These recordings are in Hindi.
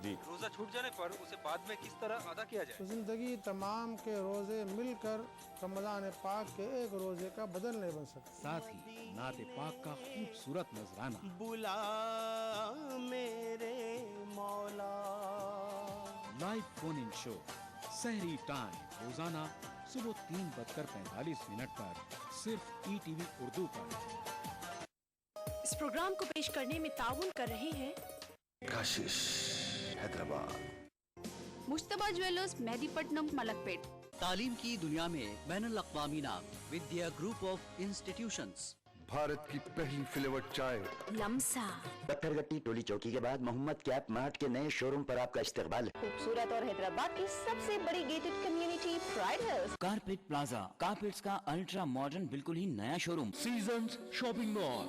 जी। रोजा छूट जाने पर उसे बाद में किस तरह अदा किया जाए? जिंदगी तमाम के रोजे मिलकर रमजान पाक के एक रोजे का बदल नहीं बन सकते। साथ ही नात पाक का खूबसूरत नजराना। बुला मेरे मौला। लाइव फोन इन शो सहरी टाइम रोजाना सुबह 3:45 पर सिर्फ ETV उर्दू पर। इस प्रोग्राम को पेश करने में ताउन कर रहे हैं काशिश हैदराबाद, मुश्तबा ज्वेलर्स मेहदीपट्टनम मलकपेट। तालीम की दुनिया में बैनुल अक़वामी नाम Vidya group of institutions. Bharat की पहली फ्लेवर चाय लम्सा। पत्थरगट्टी टोली चौकी के बाद मोहम्मद कैप मार्ट के नए शोरूम पर आपका इस्तकबाल है। खूबसूरत और हैदराबाद की सबसे बड़ी gated community Pride Hills. Carpet plaza carpets का अल्ट्रा मॉडर्न बिल्कुल ही नया showroom. Seasons shopping mall,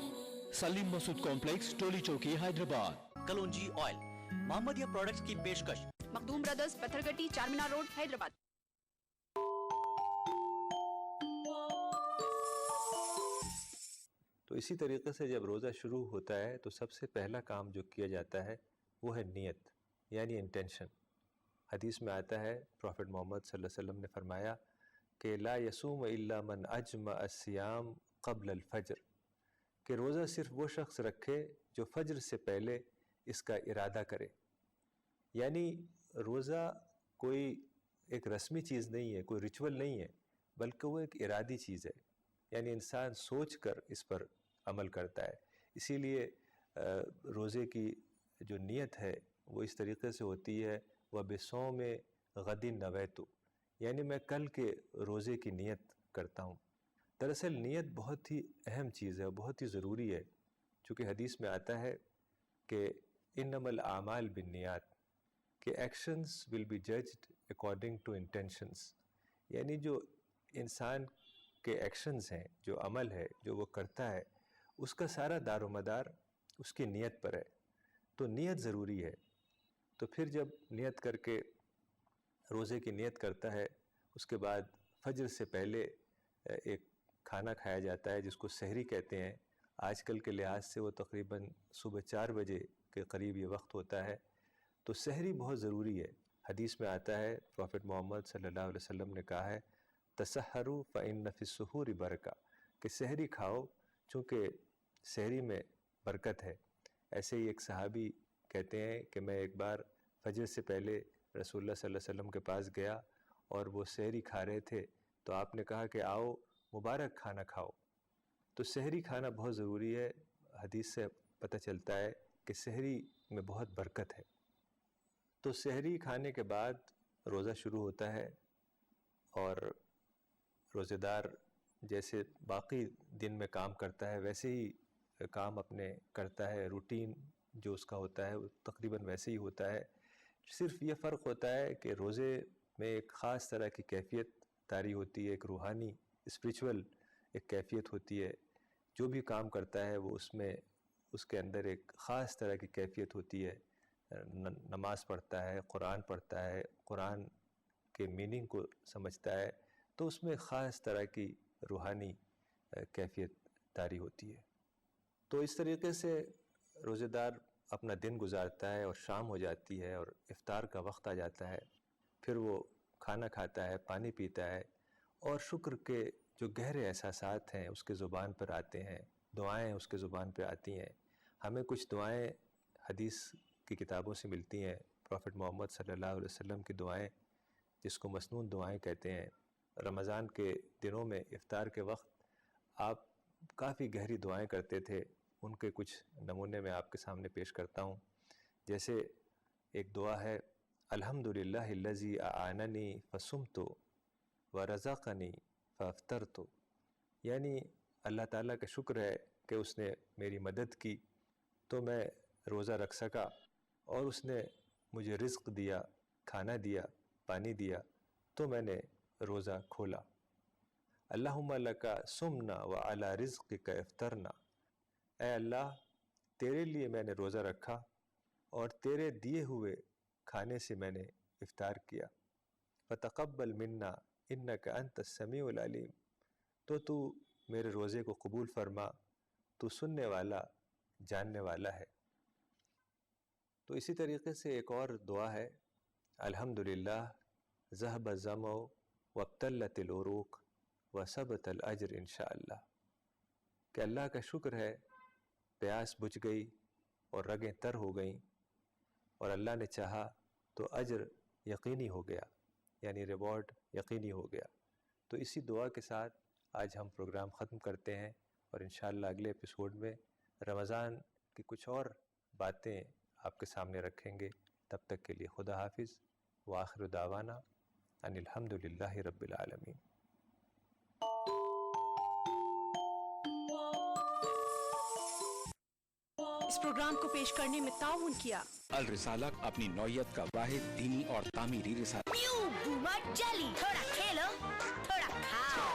Saleem Masood complex, Toli Chowki, Hyderabad. कलौंजी ऑयल, मोहम्मदिया प्रोडक्ट्स की पेशकश। Makhdoom brothers, Pattharghatti, Charminar road, Hyderabad. तो इसी तरीके से जब रोज़ा शुरू होता है तो सबसे पहला काम जो किया जाता है वो है नियत, यानी इंटेंशन। हदीस में आता है, प्रॉफिट मोहम्मद सल्लल्लाहु अलैहि वसल्लम ने फरमाया कि ला यसूम इल्ला मन अजमा अस्सियाम क़ब्ल अल-फज्र, कि रोज़ा सिर्फ वो शख्स रखे जो फज्र से पहले इसका इरादा करे। यानी रोज़ा कोई एक रस्मी चीज़ नहीं है, कोई रिचुअल नहीं है, बल्कि वो एक इरादी चीज़ है, यानी इंसान सोच कर इस पर अमल करता है। इसीलिए रोज़े की जो नीयत है वो इस तरीके से होती है, वह बेसौम गदिन नवैतु, यानी मैं कल के रोज़े की नीयत करता हूँ। दरअसल नीयत बहुत ही अहम चीज़ है, बहुत ही ज़रूरी है, चूँकि हदीस में आता है कि इन्नमल आमाल बिन्नियात, कि actions will be judged according to intentions, यानी जो इंसान के एक्शंस हैं, जो अमल है, जो वो करता है, उसका सारा दारोमदार उसकी नीयत पर है। तो नीयत ज़रूरी है। तो फिर जब नियत करके रोज़े की नियत करता है, उसके बाद फजर से पहले एक खाना खाया जाता है जिसको सहरी कहते हैं। आजकल के लिहाज से वो तकरीबन सुबह 4 बजे के करीब ये वक्त होता है। तो सहरी बहुत ज़रूरी है। हदीस में आता है, प्रॉफिट मोहम्मद सल्लल्लाहु अलैहि वसल्लम ने कहा है, तसहरु फ़इन्न फ़िस्सुहूरि बरका, कि सहरी खाओ चूँकि सहरी में बरकत है। ऐसे ही एक सहाबी कहते हैं कि मैं एक बार फजर से पहले रसूलुल्लाह सल्लल्लाहु अलैहि वसल्लम के पास गया और वो सहरी खा रहे थे, तो आपने कहा कि आओ मुबारक खाना खाओ। तो सहरी खाना बहुत ज़रूरी है। हदीस से पता चलता है कि सहरी में बहुत बरकत है। तो सहरी खाने के बाद रोज़ा शुरू होता है और रोज़ेदार जैसे बाकी दिन में काम करता है वैसे ही काम अपने करता है। रूटीन जो उसका होता है वो तकरीबन वैसे ही होता है। सिर्फ ये फ़र्क होता है कि रोज़े में एक ख़ास तरह की कैफ़ियत तारी होती है, एक रूहानी स्पिरिचुअल एक कैफ़ियत होती है। जो भी काम करता है वो उसमें उसके अंदर एक ख़ास तरह की कैफ़ियत होती है। नमाज़ पढ़ता है, कुरान पढ़ता है, कुरान के मीनिंग को समझता है, तो उसमें ख़ास तरह की रूहानी कैफ़ियत तारी होती है। तो इस तरीके से रोज़ेदार अपना दिन गुजारता है और शाम हो जाती है और इफ़्तार का वक्त आ जाता है। फिर वो खाना खाता है, पानी पीता है और शुक्र के जो गहरे एहसासात हैं उसके ज़ुबान पर आते हैं, दुआएं उसके ज़ुबान पर आती हैं। हमें कुछ दुआएं हदीस की किताबों से मिलती हैं। प्रॉफिट मोहम्मद सल्लल्लाहु अलैहि वसल्लम की दुआएं, जिसको मसनून दुआएं कहते हैं। रमज़ान के दिनों में इफ़्तार के वक्त आप काफ़ी गहरी दुआएं करते थे। उनके कुछ नमूने मैं आपके सामने पेश करता हूँ। जैसे एक दुआ है, अल्हम्दुलिल्लाहिल्लज़ी आननी फसुमतु व रज़क़नी फ़अफ़्तरतु, यानी अल्लाह ताला का शुक्र है कि उसने मेरी मदद की तो मैं रोज़ा रख सका और उसने मुझे रिज़्क़ दिया, खाना दिया, पानी दिया, तो मैंने रोज़ा खोला। अल्लाहुम्मा लका सुमना व अला रिज़्क़िका इफ़्तरना, ऐ अल्लाह तेरे लिए मैंने रोज़ा रखा और तेरे दिए हुए खाने से मैंने इफ़्तार किया। फ़तक़ब्बल मिन्ना इन्नका अंतस समीउल अलीम, तो तू मेरे रोज़े को कबूल फरमा, तू सुनने वाला जानने वाला है। तो तो इसी तरीके से एक और दुआ है, अल्हम्दुलिल्लाह ज़हब ज़मो वब्तल्लतिल उरूक़ व सबतल अज्र इंशाअल्लाह, कि अल्लाह का शुक्र है प्यास बुझ गई और रगें तर हो गईं और अल्लाह ने चाहा तो अज्र यकीनी हो गया, यानी रिवॉर्ड यकीनी हो गया। तो इसी दुआ के साथ आज हम प्रोग्राम ख़त्म करते हैं और इंशाअल्लाह अगले एपिसोड में रमज़ान की कुछ और बातें आपके सामने रखेंगे। तब तक के लिए खुदा हाफिज़ व आखिर दावाना अनिल हम्दुलिल्लाहि रब्बिल आलमीन। इस प्रोग्राम को पेश करने में ताउन किया अल रिसाला अपनी नौयत का वाहिद दीनी और तामीरी रिसाला। थोड़ा खेलो थोड़ा खाओ।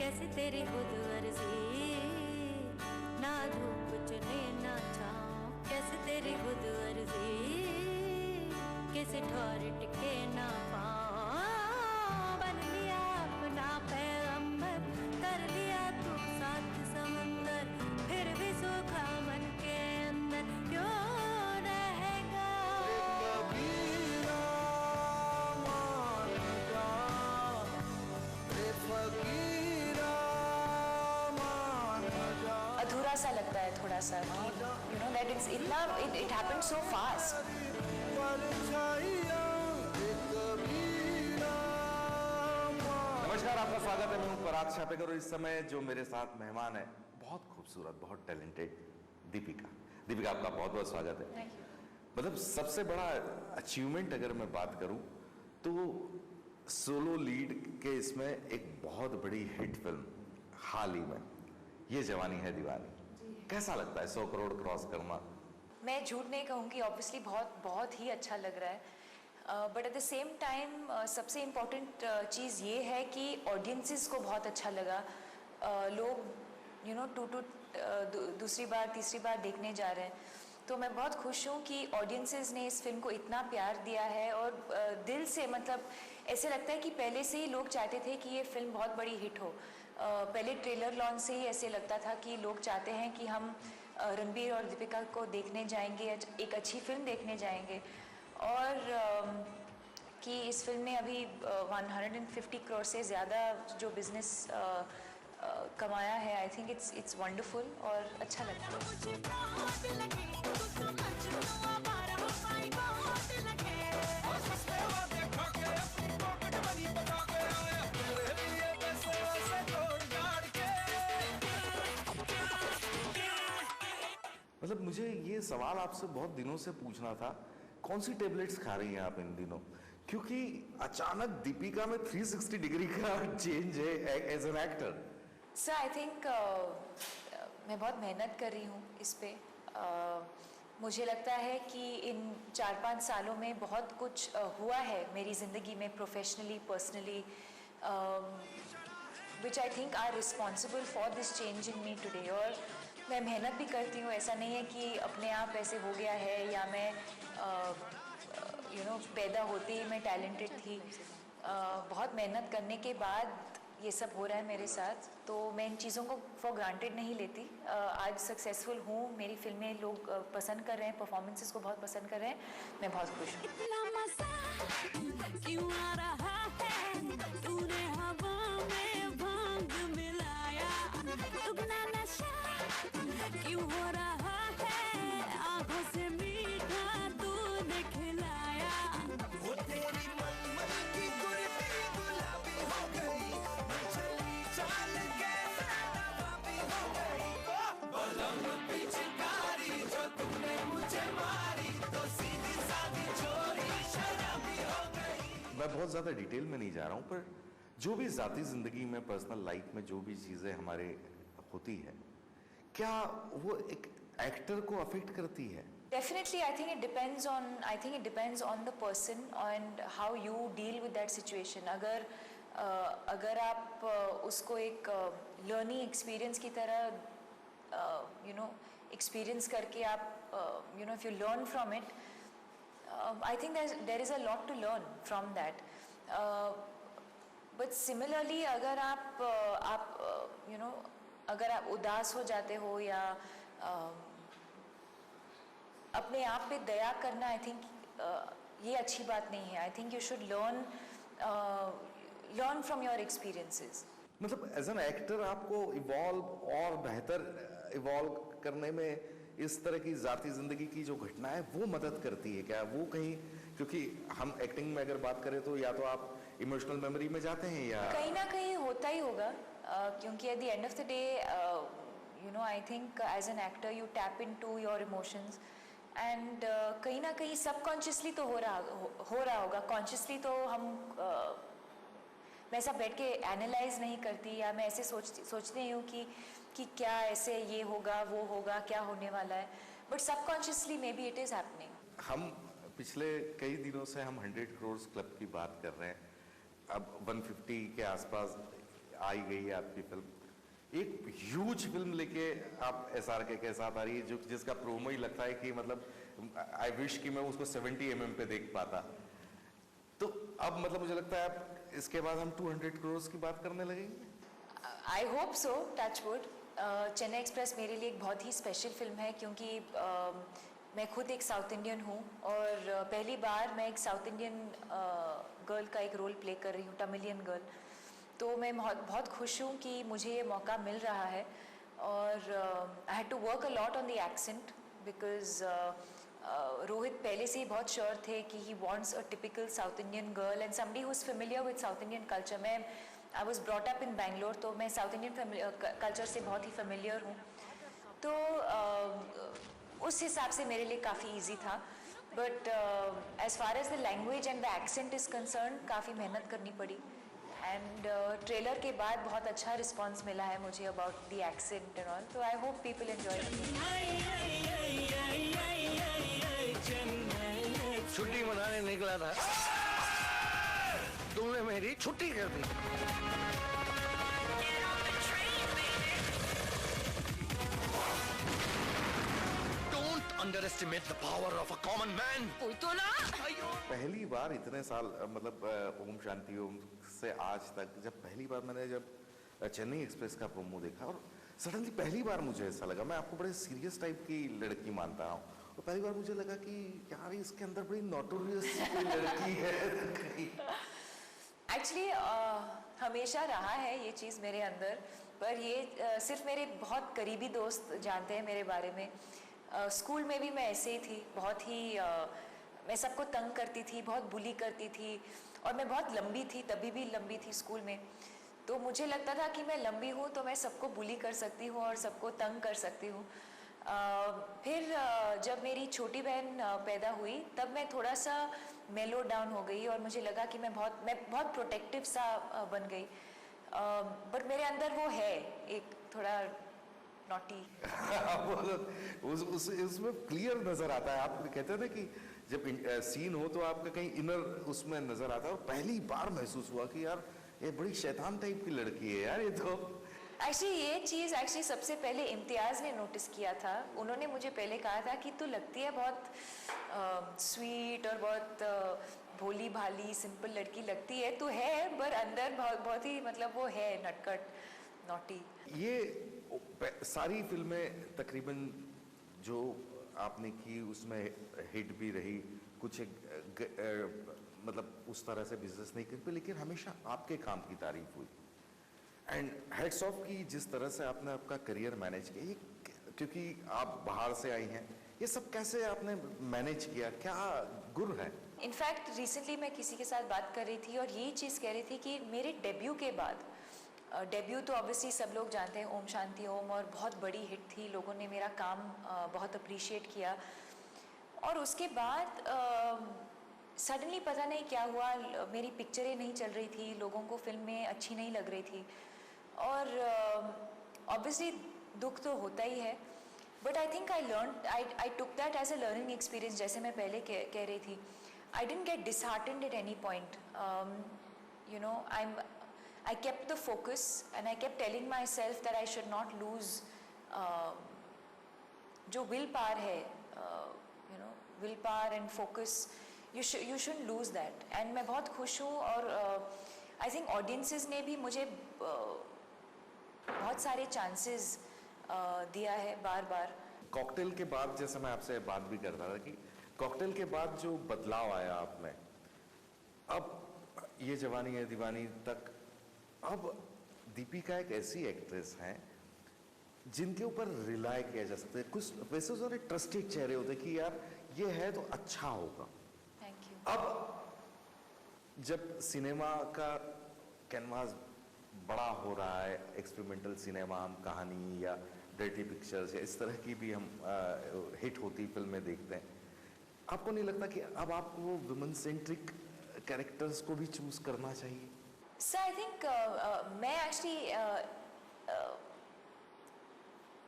कैसे तेरी खुद अर्जी, ना धूप चुने ना छाँव, कैसे तेरी खुद अर्जी, किसी ठौर टिके ना पाँव। बन लिया अपना पैगंबर, कर लिया तू साथ समंदर, फिर भी सूखा मन के अंदर क्यों रहेगा। अधूरा सा लगता है थोड़ा सा कि यू नो दैट इट्स इतना इट हैपेंड सो फास्ट। नमस्कार, आपका स्वागत है। मैं हूं पराग छापेकर और इस समय जो मेरे साथ मेहमान है, बहुत खूबसूरत, बहुत टैलेंटेड दीपिका। दीपिका, आपका बहुत बहुत स्वागत है। मतलब सबसे बड़ा अचीवमेंट अगर मैं बात करूं तो सोलो लीड के इसमें एक बहुत बड़ी हिट फिल्म हाल ही में ये जवानी है दीवानी, कैसा लगता है 100 करोड़ क्रॉस करना? मैं झूठ नहीं कहूँगी, ऑब्वियसली बहुत ही अच्छा लग रहा है, but at the same time सबसे इम्पोर्टेंट चीज़ ये है कि ऑडियंसेस को बहुत अच्छा लगा। लोग यू नो दूसरी बार तीसरी बार देखने जा रहे हैं, तो मैं बहुत खुश हूँ कि ऑडियंसेस ने इस फिल्म को इतना प्यार दिया है और दिल से, मतलब ऐसे लगता है कि पहले से ही लोग चाहते थे कि ये फिल्म बहुत बड़ी हिट हो। पहले ट्रेलर लॉन्च से ही ऐसे लगता था कि लोग चाहते हैं कि हम रणबीर और दीपिका को देखने जाएंगे, एक अच्छी फिल्म देखने जाएंगे, और कि इस फिल्म ने अभी 150 करोड़ से ज़्यादा जो बिज़नेस कमाया है। आई थिंक इट्स वंडरफुल और अच्छा लगता है। मतलब मुझे ये सवाल आपसे बहुत दिनों से पूछना था, कौन सी टेबलेट्स खा रही हैं आप इन दिनों? क्योंकि अचानक दीपिका में 360 डिग्री का चेंज है as an actor. Sir I think मैं बहुत मेहनत कर रही हूँ इस पे। मुझे लगता है कि इन 4-5 सालों में बहुत कुछ हुआ है मेरी ज़िंदगी में, professionally, personally, which I think are responsible for this change in me today. और मैं मेहनत भी करती हूँ, ऐसा नहीं है कि अपने आप ऐसे हो गया है या मैं पैदा होते ही मैं टैलेंटेड थी। बहुत मेहनत करने के बाद ये सब हो रहा है मेरे साथ, तो मैं इन चीज़ों को फॉर ग्रांटेड नहीं लेती। आज सक्सेसफुल हूँ, मेरी फिल्में लोग पसंद कर रहे हैं, परफॉर्मेंसेस को बहुत पसंद कर रहे हैं, मैं बहुत खुश मैं बहुत ज़्यादा डिटेल में नहीं जा रहा हूँ, पर जो भी ज़ाती ज़िंदगी में, पर्सनल लाइफ में जो भी चीज़ें हमारे होती है, क्या वो एक एक्टर को अफेक्ट करती है? Definitely, I think it depends on the person and how you deal with that situation. अगर आप उसको एक learning experience की तरह experience करके आप if you learn from it, I think there is a lot to learn from that. But similarly, अगर आप उदास हो जाते हो या अपने आप पे दया करना, आई थिंक ये अच्छी बात नहीं है. I think you should learn from your experiences. मतलब एज एन एक्टर आपको इवॉल्व और बेहतर इवॉल्व करने में इस तरह की जाती जिंदगी की जो घटना है वो मदद करती है क्या? वो कहीं, क्योंकि हम एक्टिंग में अगर बात करें तो या तो आप इमोशनल मेमोरी में जाते हैं या कहीं ना कहीं होता ही होगा, क्योंकि at the end of the day I think as an actor you tap into your emotions and कहीं ना कहीं सबकॉन्शियसली तो हो रहा होगा. कॉन्शियसली तो मैं ऐसा बैठ के एनालाइज नहीं करती या मैं ऐसे सोचती हूँ कि क्या ऐसे ये होगा वो होगा क्या होने वाला है, but subconsciously may be it is happening. हम पिछले कई दिनों से हम 100 करोड़ क्लब की बात कर रहे हैं. अब 150 के आसपास आई गई है आपकी फिल्म. एक ह्यूज फिल्म लेके आप SRK के साथ आ रही है जिसका प्रोमो ही लगता है कि मतलब आई विश कि मैं उसको 70 mm पे देख पाता. तो अब मतलब मुझे लगता है अब इसके बाद हम 200 करोड़ की बात करने लगेंगे. I hope so, touch wood. Chennai express मेरे लिए एक बहुत ही स्पेशल फिल्म है क्योंकि मैं खुद एक साउथ इंडियन हूँ और पहली बार मैं एक साउथ इंडियन गर्ल का एक रोल प्ले कर रही हूँ, तमिलियन गर्ल. तो मैं बहुत खुश हूँ कि मुझे ये मौका मिल रहा है और I had to work a lot on the accent because Rohit पहले से ही बहुत श्योर थे कि he wants a typical south Indian girl and somebody who is familiar with south Indian culture. I was brought up in Bangalore, तो मैं साउथ इंडियन कल्चर से बहुत ही फेमिलियर हूँ. तो उस हिसाब से मेरे लिए काफ़ी ईजी था. But as far as the language and the accent is concern काफ़ी मेहनत करनी पड़ी एंड ट्रेलर के बाद बहुत अच्छा रिस्पांस मिला है मुझे about the accent and all. तो आई होप पीपल एंजॉय. छुट्टी मनाने निकला था, तुमने मेरी छुट्टी कर दी. Don't underestimate the power of a common man. कोई तो ना. पहली बार इतने साल मतलब ओम शांति ओम से आज तक जब पहली बार मैंने चेन्नई एक्सप्रेस का प्रोमो देखा और सडनली पहली बार मुझे ऐसा लगा, मैं आपको बड़े सीरियस टाइप की लड़की मानता हूँ, और पहली बार मुझे लगा कि यार इसके अंदर बड़ी नोटोरियस लड़की है. एक्चुअली हमेशा रहा है ये चीज़ मेरे अंदर, पर ये सिर्फ मेरे बहुत करीबी दोस्त जानते हैं मेरे बारे में. स्कूल में भी मैं ऐसे ही थी, बहुत ही मैं सबको तंग करती थी, बहुत बुली करती थी और मैं बहुत लंबी थी, तभी भी लंबी थी स्कूल में. तो मुझे लगता था कि मैं लंबी हूँ तो मैं सबको बुली कर सकती हूँ और सबको तंग कर सकती हूँ. फिर जब मेरी छोटी बहन पैदा हुई तब मैं थोड़ा सा मेलो डाउन हो गई और मुझे लगा कि मैं बहुत प्रोटेक्टिव सा बन गई. बट मेरे अंदर वो है एक थोड़ा नॉटी. उसमें क्लियर नजर आता है. आप कहते हैं ना कि जब सीन हो तो आपका कहीं इनर उसमें नजर आता है, और पहली बार महसूस हुआ कि यार ये बड़ी शैतान टाइप की लड़की है यार ये तो. एक्चुअली ये चीज़ सबसे पहले इम्तियाज़ ने नोटिस किया था. उन्होंने मुझे पहले कहा था कि तू लगती है बहुत स्वीट और बहुत भोली भाली सिंपल लड़की लगती है, तू है पर अंदर बहुत ही मतलब वो है नटखट नॉटी. ये सारी फिल्में तकरीबन जो आपने की उसमें हिट भी रही, कुछ मतलब उस तरह से बिजनेस नहीं कर पाए, लेकिन हमेशा आपके काम की तारीफ हुई. एंड हेड्स ऑफ की जिस तरह से आपने आपका करियर मैनेज किया, क्योंकि आप बाहर से आई हैं, ये सब कैसे आपने मैनेज किया, क्या गुर है? इनफैक्ट रिसेंटली मैं किसी के साथ बात कर रही थी और यही चीज़ कह रही थी कि मेरे डेब्यू के बाद, डेब्यू तो ऑब्वियसली सब लोग जानते हैं ओम शांति ओम, और बहुत बड़ी हिट थी, लोगों ने मेरा काम बहुत अप्रिशिएट किया. और उसके बाद सडनली पता नहीं क्या हुआ, मेरी पिक्चरें नहीं चल रही थी, लोगों को फिल्म में अच्छी नहीं लग रही थी. और ऑब्वियसली दुख तो होता ही है, but I think I took that as a learning experience. जैसे मैं पहले कह रही थी, I didn't get disheartened at any point. I kept the focus and I kept telling myself that I should not lose जो will power है, will power and focus, you shouldn't lose that. And मैं बहुत खुश हूँ और I think audiences ने भी मुझे बहुत सारे chances दिया है बार बार. कॉकटेल के बाद जैसे मैं आपसे बात भी करता था कि कॉकटेल के बाद जो बदलाव आया आप में, अब ये जवानी है दीवानी तक, अब दीपिका एक ऐसी एक्ट्रेस हैं जिनके ऊपर रिलाय किया जा सकता है. कुछ वैसे सारे ट्रस्टेड चेहरे होते कि यार ये है तो अच्छा होगा. Thank you. अब जब सिनेमा का कैनवास बड़ा हो रहा है, एक्सपेरिमेंटल सिनेमा, हम कहानी या डर्टी पिक्चर्स या इस तरह की भी हम हिट होती फिल्में देखते हैं, आपको नहीं लगता कि अब आपको वो वुमेन सेंट्रिक कैरेक्टर्स को भी चूज करना चाहिए? सर आई थिंक मैं एक्चुअली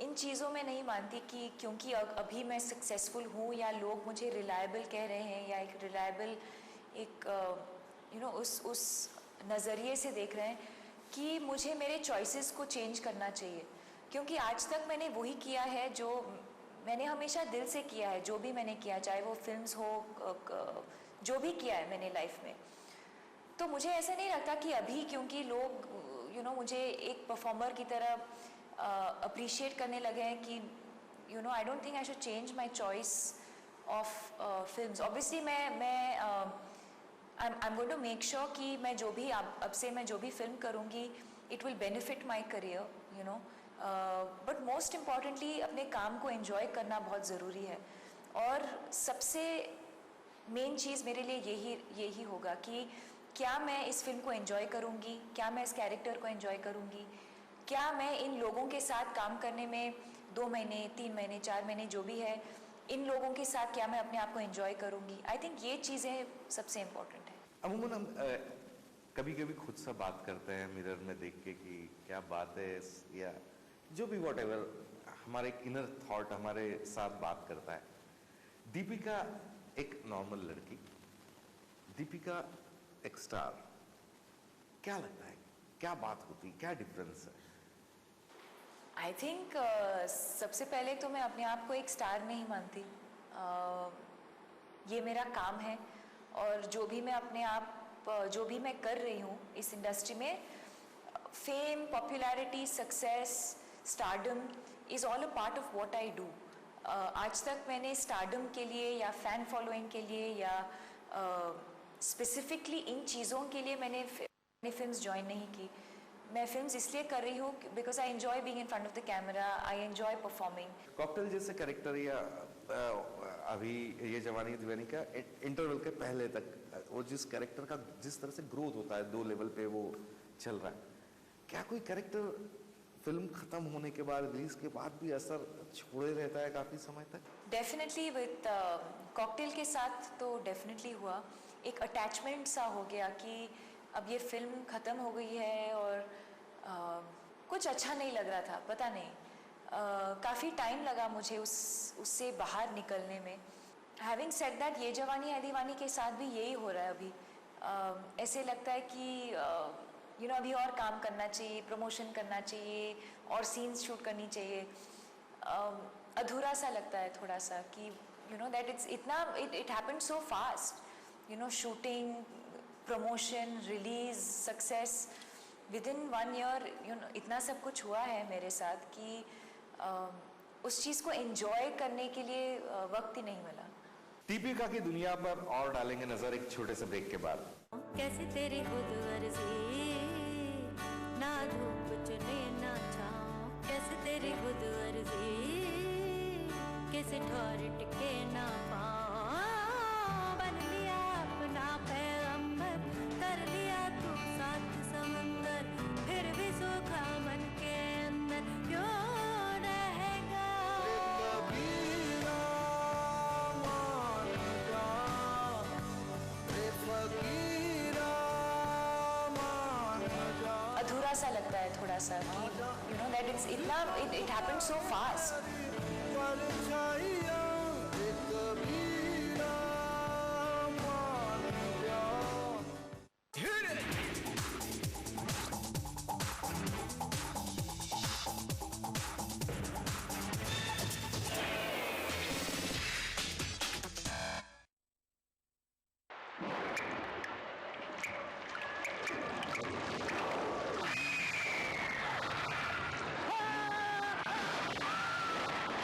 इन चीज़ों में नहीं मानती कि क्योंकि अभी मैं सक्सेसफुल हूँ या लोग मुझे रिलायबल कह रहे हैं या एक रिलायबल एक उस नज़रिए से देख रहे हैं कि मुझे मेरे चॉइसेस को चेंज करना चाहिए. क्योंकि आज तक मैंने वही किया है जो मैंने हमेशा दिल से किया है. जो भी मैंने किया, चाहे वो फिल्म्स हो, जो भी किया है मैंने लाइफ में, तो मुझे ऐसा नहीं लगता कि अभी क्योंकि लोग मुझे एक परफॉर्मर की तरह अप्रिशिएट करने लगे हैं कि I don't think I should change my choice of films. Obviously मैं I am going to make sure कि मैं जो भी अब से मैं जो भी फिल्म करूँगी, it will benefit my career, but most importantly अपने काम को एंजॉय करना बहुत ज़रूरी है. और सबसे मेन चीज़ मेरे लिए यही होगा कि क्या मैं इस फिल्म को एंजॉय करूँगी, क्या मैं इस कैरेक्टर को एंजॉय करूँगी, क्या मैं इन लोगों के साथ काम करने में 2 महीने 3 महीने 4 महीने जो भी है, इन लोगों के साथ क्या मैं अपने आप को एंजॉय करूँगी. आई थिंक ये चीज़ें सबसे इम्पोर्टेंट है. अमूमन हम कभी कभी खुद से बात करते हैं मिरर में देख के कि क्या बात है, या जो भी व्हाटएवर हमारे एक इनर थॉट हमारे साथ बात करता है. दीपिका एक नॉर्मल लड़की, दीपिका एक स्टार, क्या लगता है, क्या बात होती, क्या डिफरेंस है? आई थिंक सबसे पहले तो मैं अपने आप को एक स्टार नहीं मानती. ये मेरा काम है और जो भी मैं अपने आप जो भी मैं कर रही हूँ इस इंडस्ट्री में, fame, popularity, success, stardom is all a part of what I do. आज तक मैंने स्टारडम के लिए या फ़ैन फॉलोइंग के लिए या स्पेसिफिकली इन चीज़ों के लिए मैंने फिल्म्स ज्वाइन नहीं की. मैं फिल्म्स इसलिए कर रही हूँ because I enjoy being in front of the camera, I enjoy performing. Cocktail जैसे कैरेक्टर या अभी ये जवानी दीवानी का इंटरवल के पहले तक वो जिस कैरेक्टर का जिस तरह से ग्रोथ होता है, 2 लेवल पे वो चल रहा है, क्या कोई कैरेक्टर फिल्म खत्म होने के बाद, रिलीज के बाद भी असर छोड़े रहता है काफी समय तक? डेफिनेटली विद कॉकटेल के साथ तो डेफिनेटली हुआ. एक अटैचमेंट सा हो गया कि अब ये फिल्म ख़त्म हो गई है और कुछ अच्छा नहीं लग रहा था. पता नहीं, काफ़ी टाइम लगा मुझे उससे बाहर निकलने में. हैविंग सेड दैट, ये जवानी है दीवानी के साथ भी यही हो रहा है अभी. ऐसे लगता है कि अभी और काम करना चाहिए, प्रमोशन करना चाहिए और सीन्स शूट करनी चाहिए. अधूरा सा लगता है थोड़ा सा कि that it happened so fast. Shooting, promotion, release, success, with in 1 year इतना सब कुछ हुआ है मेरे साथ कि उस चीज़ को एंजॉय करने के लिए वक्त ही नहीं मिला. दीपिका की दुनिया पर और डालेंगे नजर एक छोटे से ब्रेक के बाद. कैसे तेरी खुद अर्जी, ना धूप चुने ना छाँव, कैसे तेरी खुद अर्जी, कैसे ठोर टिके ना पाँव, बन लिया अपना पैगंबर, कर लिया तू साथ समंदर, फिर भी सूखा मन के अंदर क्यों रहेगा. अधूरा सा लगता है थोड़ा सा कि you know that it happened so fast.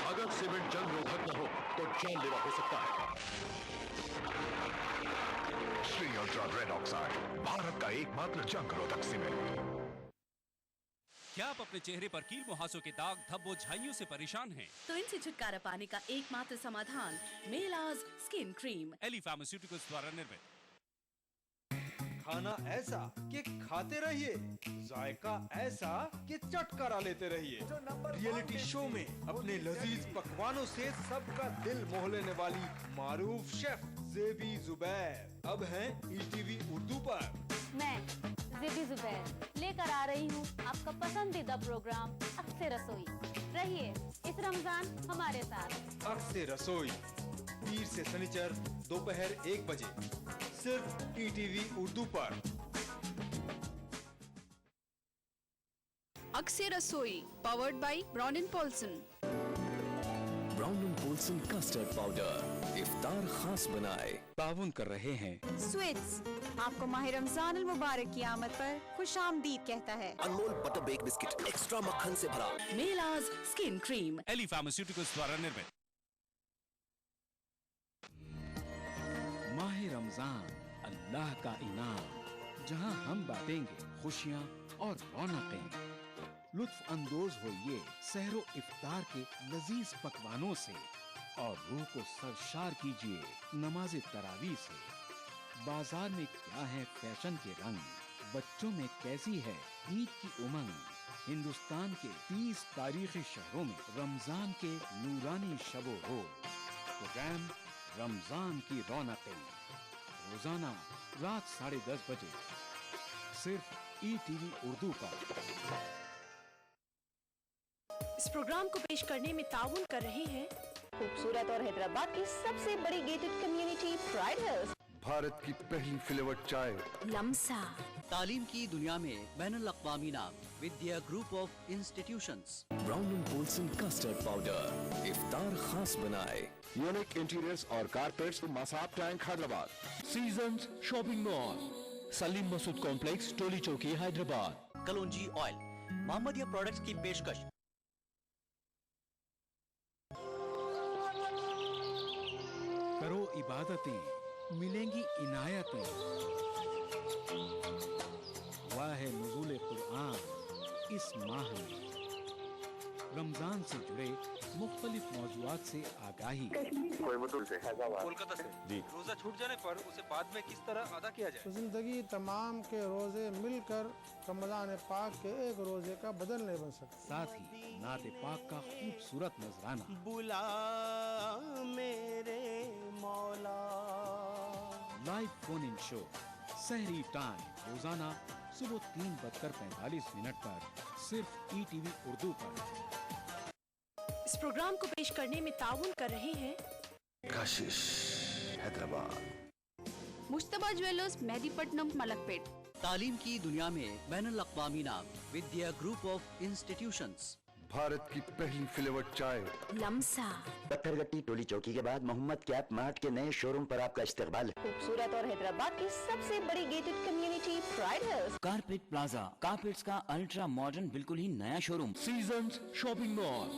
अगर सीमेंट जंग रोधक न हो तो जानलेवा हो सकता है। Shri ultra red oxide, Bharat का एकमात्र जंग रोधक सीमेंट। क्या आप अपने चेहरे पर कील मुहासों के दाग, धब्बों, झाइयों से परेशान हैं? तो इनसे छुटकारा पाने का एकमात्र समाधान मेलाज स्किन क्रीम, एली फार्मास्यूटिकल्स द्वारा निर्मित। खाना ऐसा कि खाते रहिए, जायका ऐसा कि चटकारा लेते रहिए। रियलिटी शो में अपने लजीज पकवानों से सबका दिल मोह लेने वाली मारूफ शेफ ज़ेबी ज़ुबैर अब हैं ईटीवी उर्दू पर। मैं ज़ेबी ज़ुबैर लेकर आ रही हूँ आपका पसंदीदा प्रोग्राम अक्से रसोई। रहिए इस रमजान हमारे साथ। अक्से रसोई पीर से शनिचर दोपहर 1 बजे सिर्फ ईटीवी उर्दू पर। Akse Rasoi powered by Brown and Polson. Brown and Polson custard powder इफ्तार खास बनाए ताउन कर रहे हैं। स्वीट्स आपको माह रमजान अल मुबारक की आमद पर खुशामदीद कहता है। Anmol butter bake biscuit extra मक्खन से भरा। मेलाज स्किन क्रीम, एली फार्मास्यूटिकल्स द्वारा निर्मित। माह रमजान अल्लाह का इनाम, जहां हम बांटेंगे खुशियां और रौनकें। लुत्फ अंदोज होइए सहरो इफ्तार के लजीज पकवानों से और रूह को सरशार कीजिए नमाज तरावी से। बाजार में क्या है फैशन के रंग, बच्चों में कैसी है ईद की उमंग। हिंदुस्तान के 30 तारीखी शहरों में रमजान के नूरानी शबो रोज। प्रोग्राम रमजान की रौनकें रोजाना रात 10:30 बजे सिर्फ ईटीवी उर्दू पर। इस प्रोग्राम को पेश करने में ताउन कर रहे हैं खूबसूरत और हैदराबाद की सबसे बड़ी gated community Pride hills. Bharat की पहली फ्लेवर्ड चाय लम्सा। तालीम की दुनिया में बैनुल अक़वामी नाम Vidya group of institutions. Brown and Polson custard powder इफ्तार खास बनाए। यूनिक इंटीरियर्स और carpets Masab tank Hyderabad. Seasons shopping mall Saleem Masood complex Toli Chowki Hyderabad. कलौंजी ऑयल मोहम्मदिया प्रोडक्ट्स की पेशकश। करो इबादतें मिलेंगी इनायतें। हुआ है नुज़ूल कुरान इस माह में। रमजान से जुड़े मुख्तलिफ मौज़ूआत से आगाही। कोलकाता से जी। रोजा छूट जाने पर उसे बाद में किस तरह अदा किया जाए? जिंदगी तमाम के रोजे मिलकर रमजान पाक के एक रोजे का बदल नहीं बन सकते। साथ ही नाते पाक का खूबसूरत नजराना। बुला मेरे मौला। लाइव फोन इन शो सहरी टाइम रोजाना सुबह 3:45 पर सिर्फ ईटीवी उर्दू पर। इस प्रोग्राम को पेश करने में ताउन कर रहे हैं काशिश हैदराबाद। मुश्तबा ज्वेलर्स मेहदीपट्टनम मलकपेट। तालीम की दुनिया में बैनुल अक़वामी नाम Vidya group of institutions. Bharat की पहली फ्लेवर्ड चाय लम्सा। पत्थरगट्टी टोली चौकी के बाद मोहम्मद कैप मार्ट के नए शोरूम पर आपका इस्तकबाल। खूबसूरत और हैदराबाद की सबसे बड़ी gated community Pride Hills. Carpet plaza carpets का अल्ट्रा मॉडर्न बिल्कुल ही नया showroom. Seasons shopping mall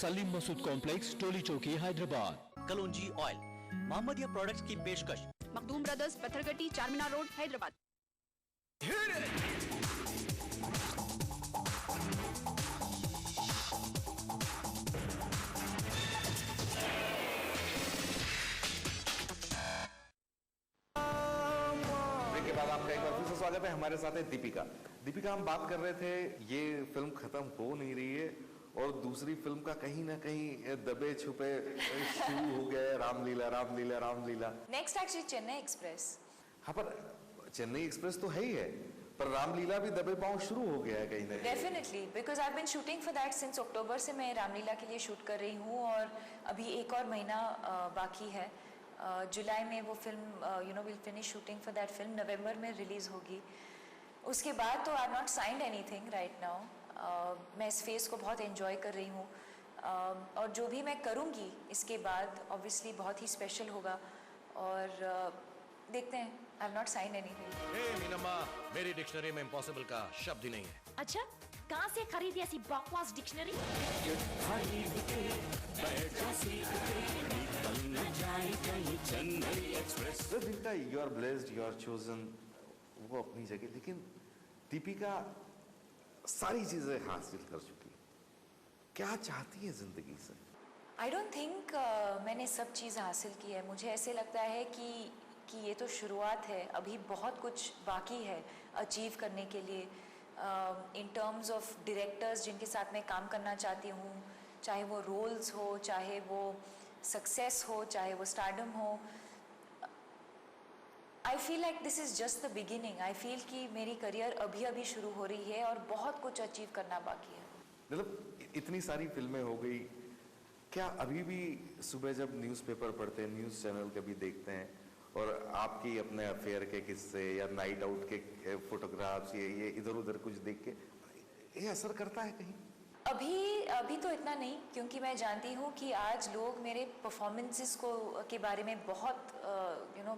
Saleem Masood complex Toli Chowki Hyderabad. कलौंजी ऑयल मोहम्मदिया प्रोडक्ट्स की पेशकश। Makhdoom brothers Pattharghatti Charminar road Hyderabad. के बाद आपका एक बार फिर से स्वागत है। हमारे साथ है दीपिका। दीपिका, हम बात कर रहे थे ये फिल्म खत्म हो नहीं रही है और दूसरी फिल्म का कहीं ना कहीं दबे छुपे शुरू हो गया, Ramlila Ramlila Ramlila. Next actually Chennai express. हाँ, पर चेन्नई एक्सप्रेस तो है ही है, पर रामलीला भी दबे पांव शुरू हो गया है कहीं ना कहीं। Definitely, because I been shooting for that since October से मैं रामलीला के लिए शूट कर रही हूँ और अभी एक और महीना बाकी है। जुलाई में वो film will finish shooting for that film, नवंबर में रिलीज़ होगी। उसके बाद तो I have not signed anything right now. मैं इस फेज़ को बहुत एंजॉय कर रही हूँ और जो भी मैं करूँगी इसके बाद ऑब्वियसली बहुत ही स्पेशल होगा और देखते हैं। I have not signed anything. Meenamma, मेरी डिक्शनरी में इम्पॉसिबल का शब्द ही नहीं है। अच्छा, कहाँ से खरीदी ऐसी बकवास dictionary? Deepika, you are blessed, you are chosen, वो अपनी जगह, लेकिन दीपिका सारी चीजें हासिल कर चुकी, क्या चाहती है जिंदगी से? आई डोंट थिंक मैंने सब चीज़ हासिल की है। मुझे ऐसे लगता है कि ये तो शुरुआत है, अभी बहुत कुछ बाकी है अचीव करने के लिए। इन टर्म्स ऑफ डायरेक्टर्स जिनके साथ मैं काम करना चाहती हूँ, चाहे वो रोल्स हो, चाहे वो सक्सेस हो, चाहे वो स्टारडम हो, I feel like this is just the beginning. I feel कि मेरी करियर अभी शुरू हो रही है और बहुत कुछ अचीव करना बाकी है। मतलब इतनी सारी फिल्में हो गई, क्या अभी भी सुबह जब न्यूज़पेपर पढ़ते हैं, न्यूज़ चैनल कभी देखते हैं और आपकी अपने अफेयर के किस्से या नाइट आउट के फोटोग्राफ्स, ये इधर उधर कुछ देख के ये असर करता है कहीं? अभी तो इतना नहीं, क्योंकि मैं जानती हूँ कि आज लोग मेरे परफॉर्मेंसेस के बारे में बहुत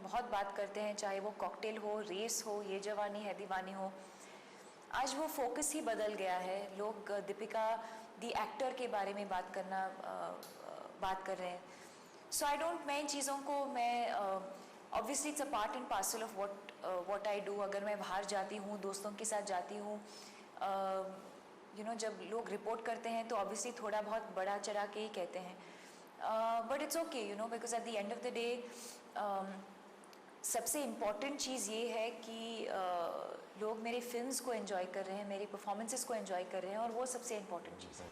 बहुत बात करते हैं, चाहे वो कॉकटेल हो, रेस हो, ये जवानी है दीवानी हो। आज वो फोकस ही बदल गया है। लोग दीपिका दी एक्टर के बारे में बात कर रहे हैं। सो आई डोंट, मैं इन चीज़ों को मैं obviously it's a part and parcel of what I do. अगर मैं बाहर जाती हूँ, दोस्तों के साथ जाती हूँ, जब लोग रिपोर्ट करते हैं तो ऑब्वियसली थोड़ा बहुत बड़ा चढ़ा के ही कहते हैं, but it's okay because at the end of the day सबसे इम्पॉर्टेंट चीज़ ये है कि लोग मेरी फिल्म्स को एंजॉय कर रहे हैं, मेरी परफॉर्मेंसेस को एंजॉय कर रहे हैं, और वो सबसे इम्पॉर्टेंट चीज़ है।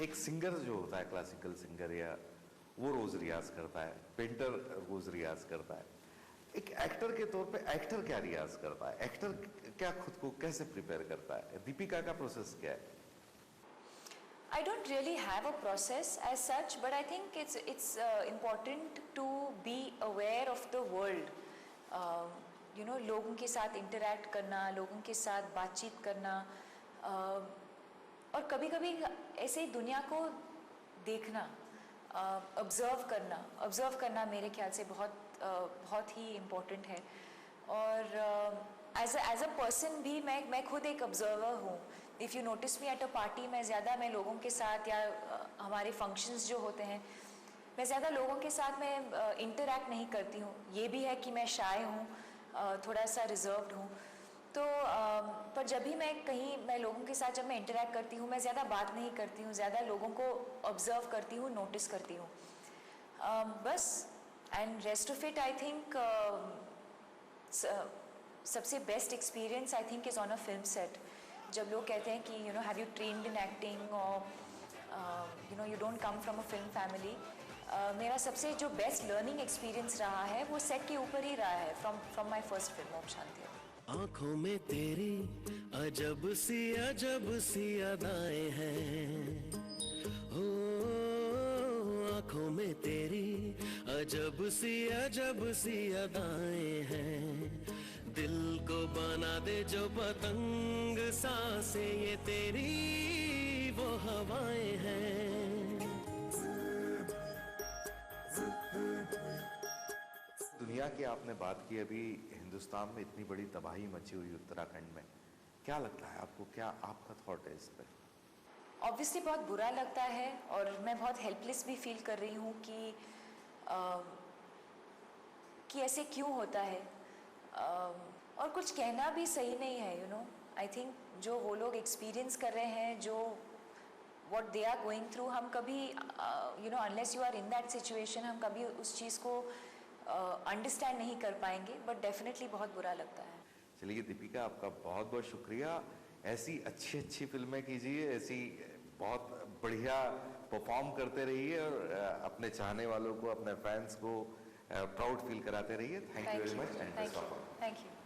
एक सिंगर जो होता है, क्लासिकल सिंगर, या वो रोज रियाज करता है, पेंटर रोज रियाज करता है, एक एक्टर के तौर पे एक्टर क्या रियाज करता है? एक्टर क्या खुद को कैसे प्रिपेयर करता है? दीपिका का प्रोसेस क्या है? I don't really have a process as such, but I think it's important to be aware of the world. लोगों के साथ इंटरैक्ट करना, लोगों के साथ बातचीत करना, और कभी-कभी ऐसे दुनिया को देखना, ऑब्जर्व करना मेरे ख्याल से बहुत ही इम्पोर्टेंट है। और एज अ पर्सन भी मैं खुद एक ऑब्जर्वर हूँ। If you notice me at a party, मैं लोगों के साथ, या हमारे फंक्शंस जो होते हैं, मैं ज़्यादा लोगों के साथ मैं इंटरैक्ट नहीं करती हूँ। ये भी है कि मैं शाय हूँ, थोड़ा सा रिजर्व्ड हूँ, तो पर जब भी मैं लोगों के साथ जब मैं इंटरैक्ट करती हूँ, मैं ज़्यादा बात नहीं करती हूँ, ज़्यादा लोगों को ऑब्जर्व करती हूँ, नोटिस करती हूँ, बस। And rest of it I think सबसे best experience I think is on a film set. जब लोग कहते हैं कि have you trained in acting, और you don't come from a film family, मेरा सबसे जो बेस्ट लर्निंग एक्सपीरियंस रहा है वो सेट के ऊपर ही रहा है, from my first film Om Shanti. आँखों में तेरी अजब सी अदाएं हैं, हो आँखों में तेरी अजब सी अदाएं हैं, दिल को बना दे जो पतंग सांसें, ये तेरी वो हवाएं हैं। दुनिया की आपने बात की, अभी हिंदुस्तान में इतनी बड़ी तबाही मची हुई उत्तराखंड में, क्या लगता है आपको, क्या आपका थॉट है इस पर? ऑब्वियसली बहुत बुरा लगता है, और मैं बहुत हेल्पलेस भी फील कर रही हूँ कि ऐसे क्यों होता है, और कुछ कहना भी सही नहीं है। आई थिंक जो वो लोग एक्सपीरियंस कर रहे हैं, जो what they are going through, हम कभी unless you are in that situation, हम कभी उस चीज़ को अंडरस्टैंड नहीं कर पाएंगे, बट डेफिनेटली बहुत बुरा लगता है। चलिए दीपिका, आपका बहुत बहुत शुक्रिया। ऐसी अच्छी फिल्में कीजिए, ऐसी बहुत बढ़िया परफॉर्म करते रहिए और अपने चाहने वालों को, अपने फैंस को प्राउड फील कराते रहिए। Thank you very much and best of luck. Thank you.